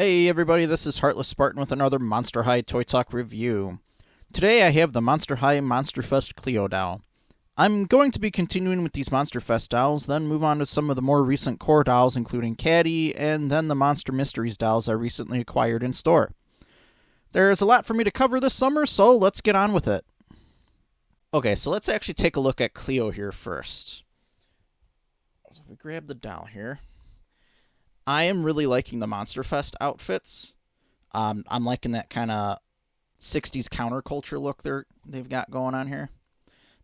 Hey everybody, this is Heartless Spartan with another Monster High Toy Talk review. Today I have the Monster High Monster Fest Cleo doll. I'm going to be continuing with these Monster Fest dolls, then move on to some of the more recent core dolls including Caddy, and then the Monster Mysteries dolls I recently acquired in store. There's a lot for me to cover this summer, so let's get on with it. Okay, so let's actually take a look at Cleo here first. So if we grab the doll here. I am really liking the Monster Fest outfits. I'm liking that kind of 60s counterculture look they've got going on here.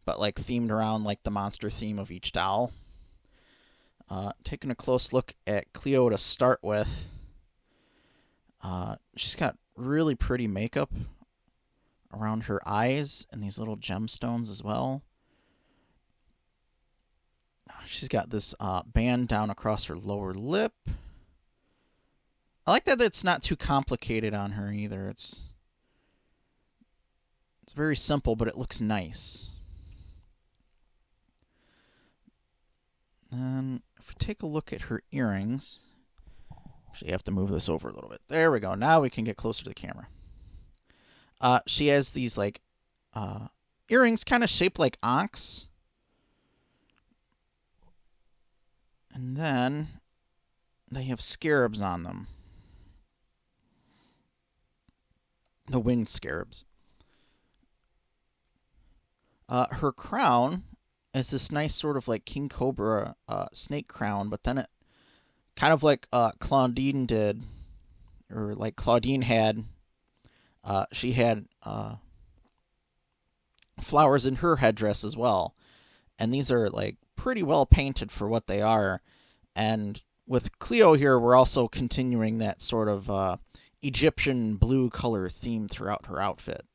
But like themed around like the monster theme of each doll. Taking a close look at Cleo to start with. She's got really pretty makeup around her eyes and these little gemstones as well. She's got this band down across her lower lip. I like that it's not too complicated on her either. It's very simple, but it looks nice. Then if we take a look at her earrings, actually you have to move this over a little bit. There we go. Now we can get closer to the camera. She has these like earrings kind of shaped like ankhs. And then they have scarabs on them. The winged scarabs. Her crown is this nice sort of like King Cobra snake crown, but then it kind of like Claudine did, or like Claudine had. She had flowers in her headdress as well. And these are like pretty well painted for what they are. And with Cleo here, we're also continuing that sort of Egyptian blue color theme throughout her outfit,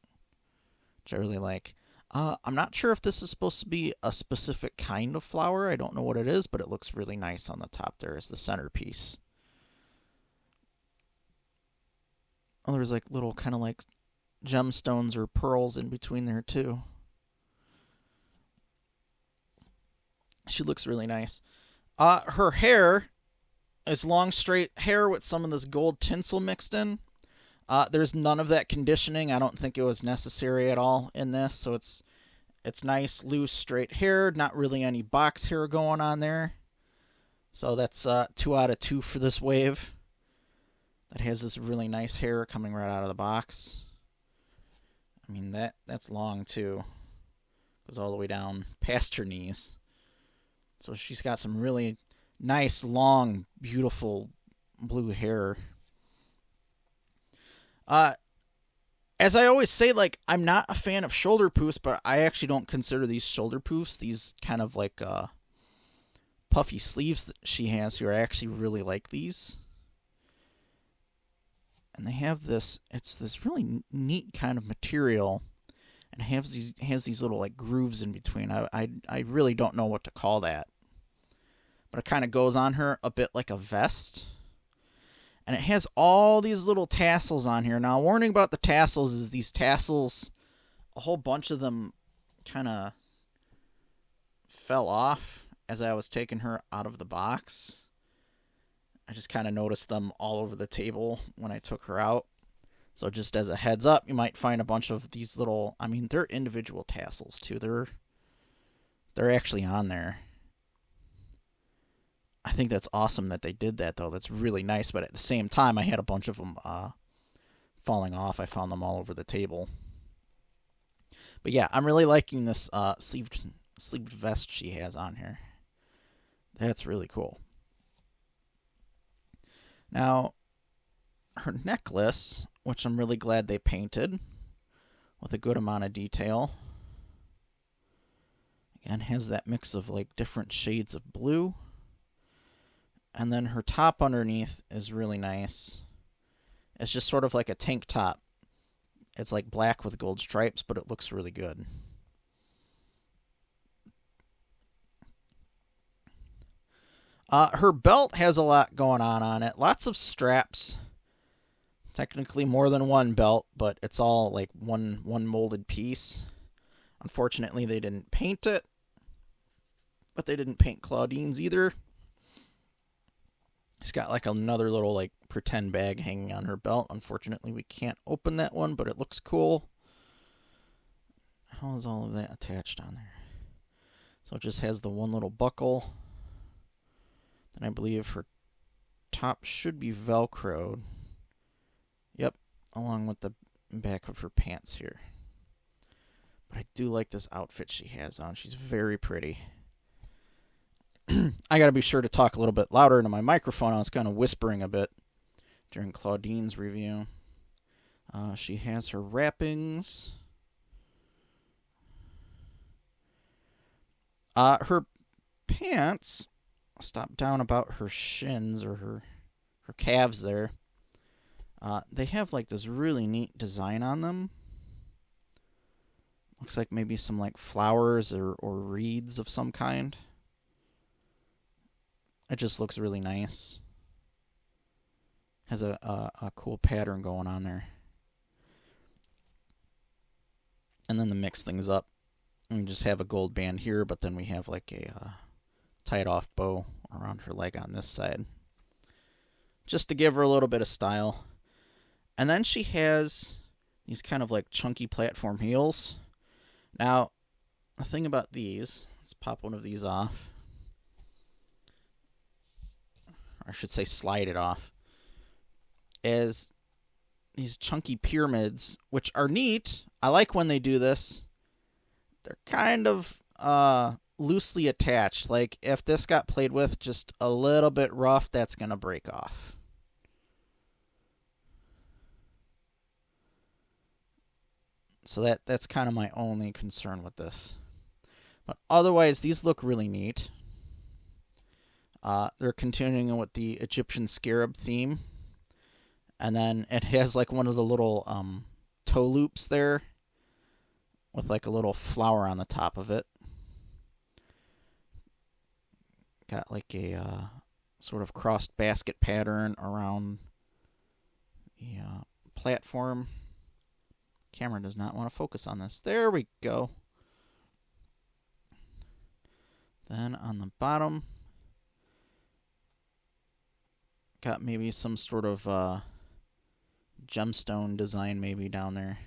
which I really like. I'm not sure if this is supposed to be a specific kind of flower. I don't know what it is, but it looks really nice on the top there as the centerpiece. Oh, there's like little kind of like gemstones or pearls in between there too. She looks really nice. Her hair is long, straight hair with some of this gold tinsel mixed in. There's none of that conditioning. I don't think it was necessary at all in this. So it's nice, loose, straight hair. Not really any box hair going on there. So that's 2 out of 2 for this wave. That has this really nice hair coming right out of the box. I mean, that's long too. Goes all the way down past her knees. So she's got some really nice, long, beautiful blue hair. As I always say, like, I'm not a fan of shoulder poofs, but I actually don't consider these shoulder poofs. These kind of like puffy sleeves that she has here. I actually really like these. And they have this, it's this really neat kind of material. And it has these little like grooves in between. I really don't know what to call that. But it kind of goes on her a bit like a vest. And it has all these little tassels on here. Now, warning about the tassels is these tassels, a whole bunch of them kind of fell off as I was taking her out of the box. I just kind of noticed them all over the table when I took her out. So just as a heads up, you might find a bunch of these little, I mean, they're individual tassels too. They're actually on there. I think that's awesome that they did that, though. That's really nice. But at the same time, I had a bunch of them falling off. I found them all over the table. But yeah, I'm really liking this sleeved vest she has on here. That's really cool. Now, her necklace, which I'm really glad they painted with a good amount of detail. Again, has that mix of like different shades of blue. And then her top underneath is really nice. It's just sort of like a tank top. It's like black with gold stripes, but it looks really good. Her belt has a lot going on it. Lots of straps. Technically more than one belt, but it's all like one molded piece. Unfortunately, they didn't paint it. But they didn't paint Claudine's either. She's got like another little like pretend bag hanging on her belt. Unfortunately, we can't open that one, but it looks cool. How is all of that attached on there? So it just has the one little buckle. And I believe her top should be Velcroed. Yep, along with the back of her pants here. But I do like this outfit she has on. She's very pretty. I gotta be sure to talk a little bit louder into my microphone. I was kind of whispering a bit during Claudine's review. She has her wrappings. Her pants stop down about her shins or her calves there. They have like this really neat design on them. Looks like maybe some like flowers or reeds of some kind. It just looks really nice. Has a cool pattern going on there. And then to mix things up, we just have a gold band here, but then we have like a tied off bow around her leg on this side. Just to give her a little bit of style. And then she has these kind of like chunky platform heels. Now, the thing about these, let's pop one of these off. Or I should say slide it off. Is these chunky pyramids, which are neat. I like when they do this. They're kind of loosely attached. Like, if this got played with just a little bit rough, that's going to break off. So that's kind of my only concern with this. But otherwise, these look really neat. They're continuing with the Egyptian scarab theme. And then it has like one of the little toe loops there with like a little flower on the top of it. Got like a sort of crossed basket pattern around the platform. Camera does not want to focus on this. There we go. Then on the bottom, got maybe some sort of gemstone design maybe down there.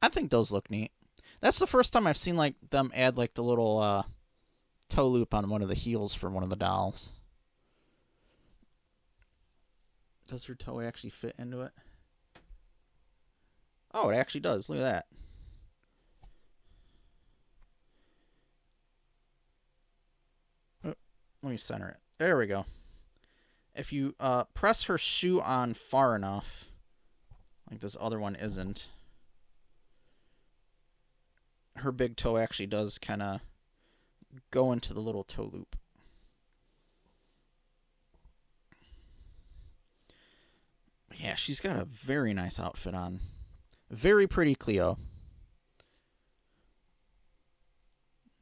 I think those look neat. That's the first time I've seen like them add like the little toe loop on one of the heels for one of the dolls. Does her toe actually fit into it? Oh, it actually does. Look at that. Oh, let me center it. There we go. If you press her shoe on far enough, like this other one isn't, her big toe actually does kind of go into the little toe loop. Yeah, she's got a very nice outfit on. Very pretty Cleo.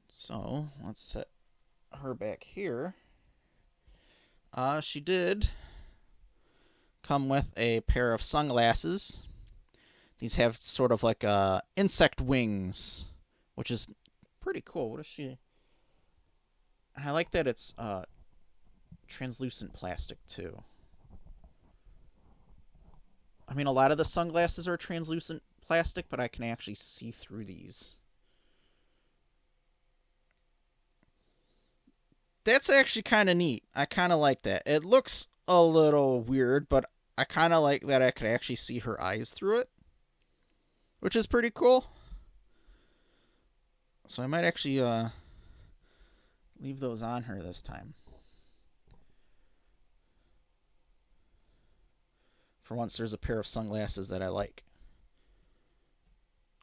So, let's set her back here. She did come with a pair of sunglasses. These have sort of like insect wings, which is pretty cool. What is she? I like that it's translucent plastic too. I mean, a lot of the sunglasses are translucent plastic, but I can actually see through these. That's actually kind of neat. I kind of like that. It looks a little weird, but I kind of like that I could actually see her eyes through it, which is pretty cool. So I might actually leave those on her this time. For once, there's a pair of sunglasses that I like,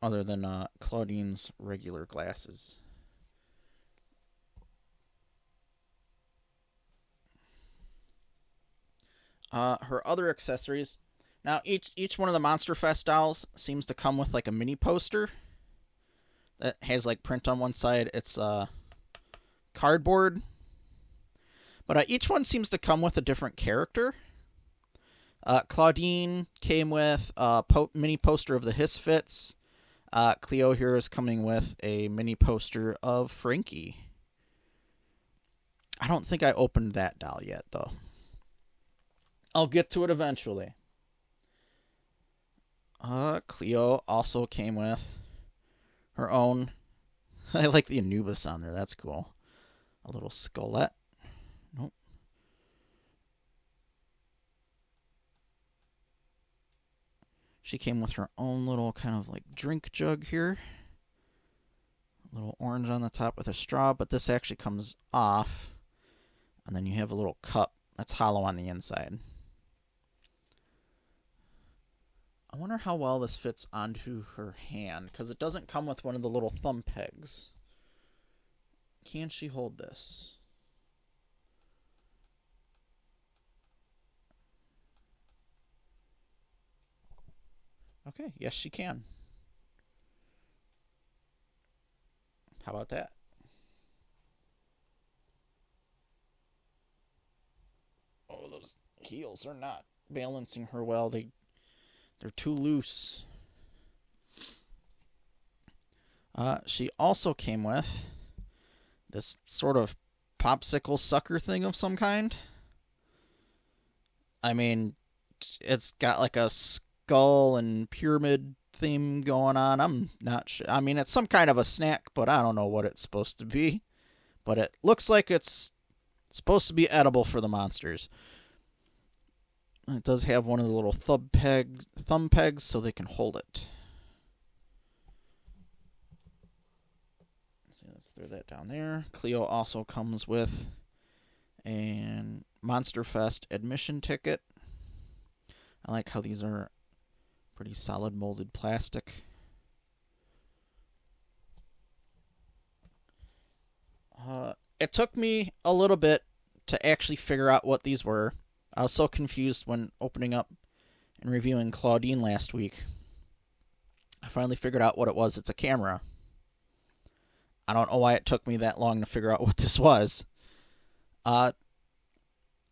other than Claudine's regular glasses. Her other accessories. Now, each one of the Monster Fest dolls seems to come with like a mini poster that has like print on one side. It's cardboard, but each one seems to come with a different character. Claudine came with a mini poster of the Hisfits. Cleo here is coming with a mini poster of Frankie. I don't think I opened that doll yet, though. I'll get to it eventually. Cleo also came with her own. I like the Anubis on there. That's cool. A little skullette. Nope. She came with her own little kind of like drink jug here. A little orange on the top with a straw, but this actually comes off. And then you have a little cup that's hollow on the inside. I wonder how well this fits onto her hand, because it doesn't come with one of the little thumb pegs. Can she hold this? Okay, yes she can. How about that? Oh, those heels are not balancing her well. They're too loose. She also came with this sort of popsicle sucker thing of some kind. I mean, it's got like a skull and pyramid theme going on. I'm not sure. I mean, it's some kind of a snack, but I don't know what it's supposed to be. But it looks like it's supposed to be edible for the monsters. It does have one of the little thumb pegs so they can hold it. Let's throw that down there. Cleo also comes with a Monster Fest admission ticket. I like how these are pretty solid molded plastic. It took me a little bit to actually figure out what these were. I was so confused when opening up and reviewing Claudine last week. I finally figured out what it was. It's a camera. I don't know why it took me that long to figure out what this was.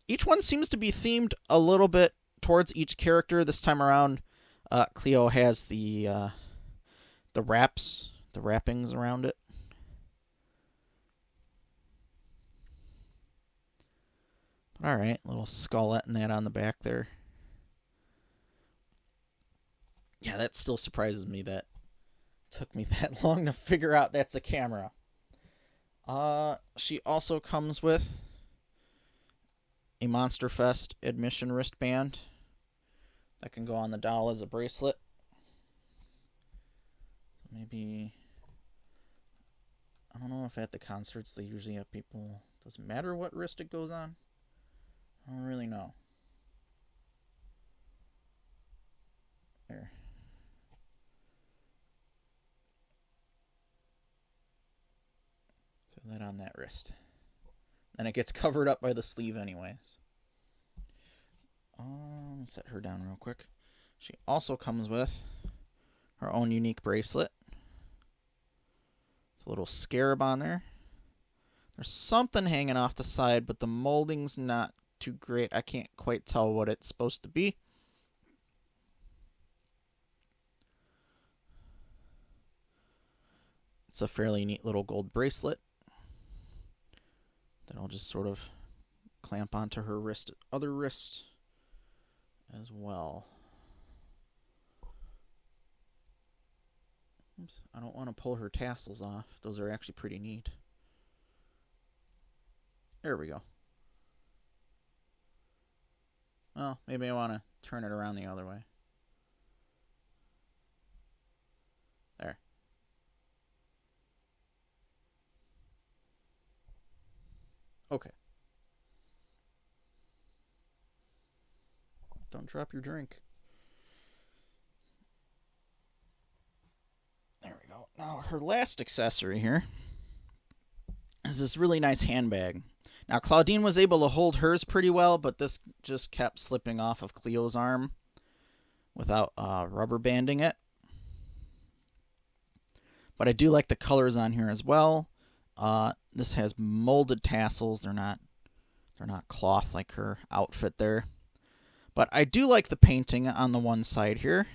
Each one seems to be themed a little bit towards each character. This time around, Cleo has the wrappings around it. All right, little skullette and that on the back there. Yeah, that still surprises me that it took me that long to figure out that's a camera. She also comes with a Monster Fest admission wristband that can go on the doll as a bracelet. Maybe, I don't know if at the concerts they usually have people, doesn't matter what wrist it goes on. I don't really know. There. Throw that on that wrist. And it gets covered up by the sleeve anyways. Set her down real quick. She also comes with her own unique bracelet. It's a little scarab on there. There's something hanging off the side, but the molding's not too great. I can't quite tell what it's supposed to be. It's a fairly neat little gold bracelet that I'll just sort of clamp onto her other wrist as well. Oops, I don't want to pull her tassels off. Those are actually pretty neat. There we go. Well, maybe I want to turn it around the other way. There. Okay. Don't drop your drink. There we go. Now, her last accessory here is this really nice handbag. Now, Claudine was able to hold hers pretty well, but this just kept slipping off of Cleo's arm without rubber banding it. But I do like the colors on here as well. This has molded tassels. They're not cloth like her outfit there. But I do like the painting on the one side here.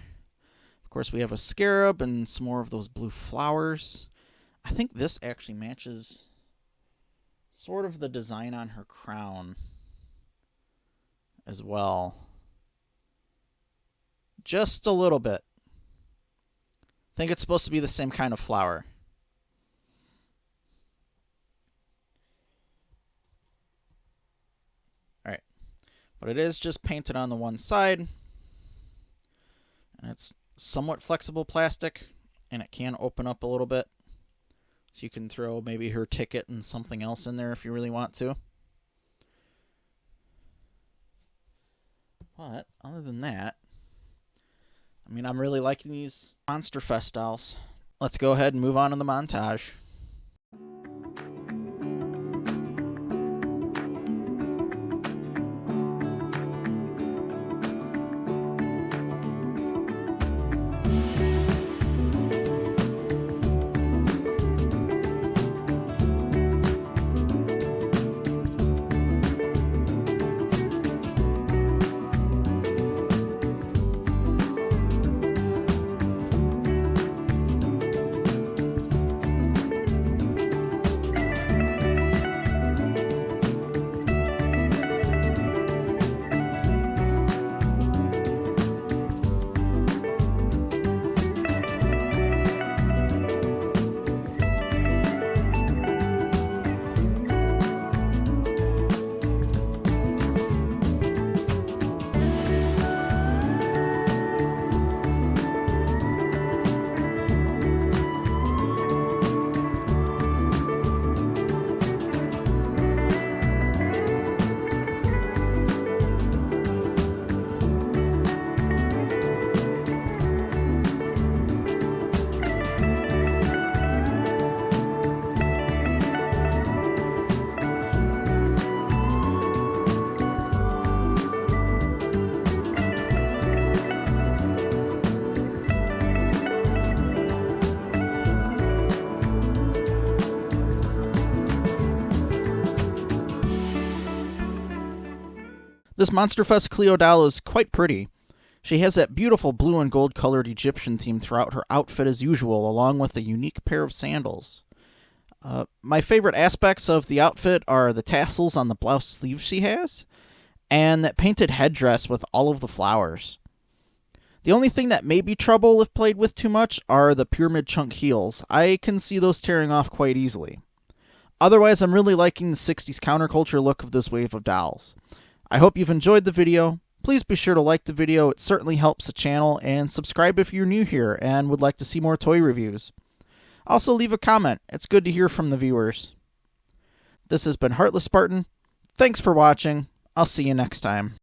Of course, we have a scarab and some more of those blue flowers. I think this actually matches sort of the design on her crown as well. Just a little bit. I think it's supposed to be the same kind of flower. Alright. But it is just painted on the one side. And it's somewhat flexible plastic. And it can open up a little bit. So you can throw maybe her ticket and something else in there if you really want to. But other than that, I mean, I'm really liking these Monster Fest dolls. Let's go ahead and move on to the montage. This Monster Fest Cleo doll is quite pretty. She has that beautiful blue and gold colored Egyptian theme throughout her outfit as usual, along with a unique pair of sandals. My favorite aspects of the outfit are the tassels on the blouse sleeves she has, and that painted headdress with all of the flowers. The only thing that may be trouble if played with too much are the pyramid chunk heels. I can see those tearing off quite easily. Otherwise, I'm really liking the 60s counterculture look of this wave of dolls. I hope you've enjoyed the video. Please be sure to like the video, it certainly helps the channel, and subscribe if you're new here and would like to see more toy reviews. Also leave a comment, it's good to hear from the viewers. This has been Heartless Spartan. Thanks for watching, I'll see you next time.